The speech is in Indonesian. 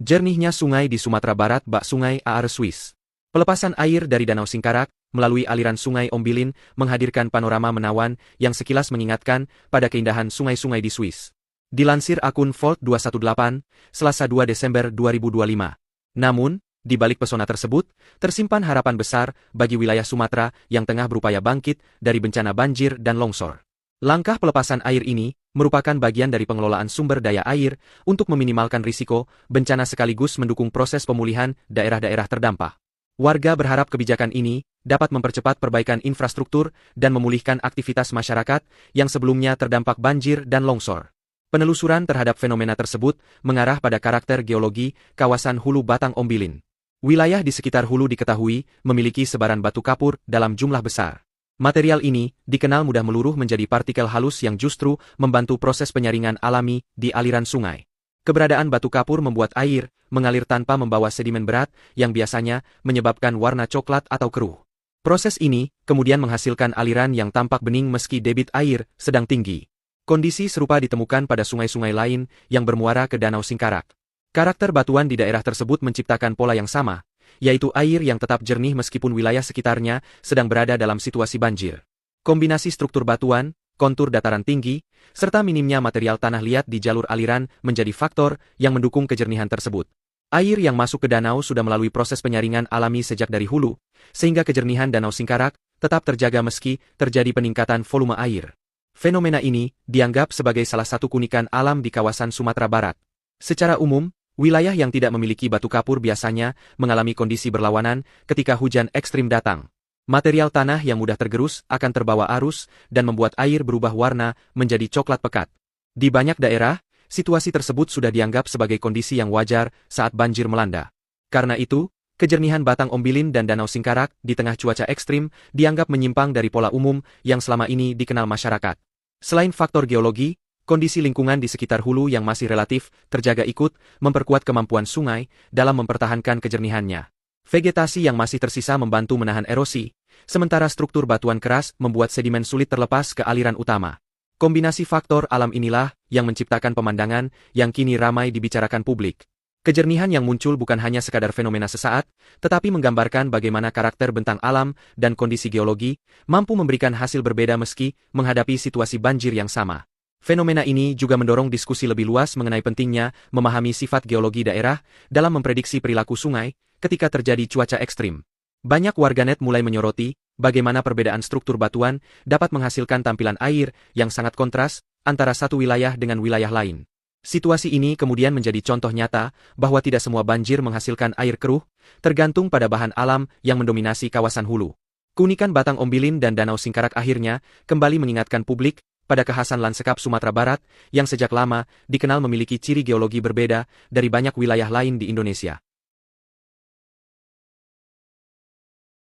Jernihnya sungai di Sumatera Barat bak Sungai Aar Swiss. Pelepasan air dari Danau Singkarak melalui aliran Sungai Ombilin menghadirkan panorama menawan yang sekilas mengingatkan pada keindahan sungai-sungai di Swiss. Dilansir akun Volt 218, Selasa 2 Desember 2025. Namun, di balik pesona tersebut, tersimpan harapan besar bagi wilayah Sumatera yang tengah berupaya bangkit dari bencana banjir dan longsor. Langkah pelepasan air ini merupakan bagian dari pengelolaan sumber daya air untuk meminimalkan risiko bencana sekaligus mendukung proses pemulihan daerah-daerah terdampak. Warga berharap kebijakan ini dapat mempercepat perbaikan infrastruktur dan memulihkan aktivitas masyarakat yang sebelumnya terdampak banjir dan longsor. Penelusuran terhadap fenomena tersebut mengarah pada karakter geologi kawasan Hulu Batang Ombilin. Wilayah di sekitar hulu diketahui memiliki sebaran batu kapur dalam jumlah besar. Material ini dikenal mudah meluruh menjadi partikel halus yang justru membantu proses penyaringan alami di aliran sungai. Keberadaan batu kapur membuat air mengalir tanpa membawa sedimen berat yang biasanya menyebabkan warna coklat atau keruh. Proses ini kemudian menghasilkan aliran yang tampak bening meski debit air sedang tinggi. Kondisi serupa ditemukan pada sungai-sungai lain yang bermuara ke Danau Singkarak. Karakter batuan di daerah tersebut menciptakan pola yang sama, yaitu air yang tetap jernih meskipun wilayah sekitarnya sedang berada dalam situasi banjir. Kombinasi struktur batuan, kontur dataran tinggi, serta minimnya material tanah liat di jalur aliran menjadi faktor yang mendukung kejernihan tersebut. Air yang masuk ke danau sudah melalui proses penyaringan alami sejak dari hulu, sehingga kejernihan Danau Singkarak tetap terjaga meski terjadi peningkatan volume air. Fenomena ini dianggap sebagai salah satu keunikan alam di kawasan Sumatera Barat. Secara umum, wilayah yang tidak memiliki batu kapur biasanya mengalami kondisi berlawanan ketika hujan ekstrim datang. Material tanah yang mudah tergerus akan terbawa arus dan membuat air berubah warna menjadi coklat pekat. Di banyak daerah, situasi tersebut sudah dianggap sebagai kondisi yang wajar saat banjir melanda. Karena itu, kejernihan Batang Ombilin dan Danau Singkarak di tengah cuaca ekstrim dianggap menyimpang dari pola umum yang selama ini dikenal masyarakat. Selain faktor geologi, kondisi lingkungan di sekitar hulu yang masih relatif terjaga ikut memperkuat kemampuan sungai dalam mempertahankan kejernihannya. Vegetasi yang masih tersisa membantu menahan erosi, sementara struktur batuan keras membuat sedimen sulit terlepas ke aliran utama. Kombinasi faktor alam inilah yang menciptakan pemandangan yang kini ramai dibicarakan publik. Kejernihan yang muncul bukan hanya sekadar fenomena sesaat, tetapi menggambarkan bagaimana karakter bentang alam dan kondisi geologi mampu memberikan hasil berbeda meski menghadapi situasi banjir yang sama. Fenomena ini juga mendorong diskusi lebih luas mengenai pentingnya memahami sifat geologi daerah dalam memprediksi perilaku sungai ketika terjadi cuaca ekstrim. Banyak warganet mulai menyoroti bagaimana perbedaan struktur batuan dapat menghasilkan tampilan air yang sangat kontras antara satu wilayah dengan wilayah lain. Situasi ini kemudian menjadi contoh nyata bahwa tidak semua banjir menghasilkan air keruh, tergantung pada bahan alam yang mendominasi kawasan hulu. Keunikan Batang Ombilin dan Danau Singkarak akhirnya kembali mengingatkan publik pada kekhasan lanskap Sumatera Barat yang sejak lama dikenal memiliki ciri geologi berbeda dari banyak wilayah lain di Indonesia.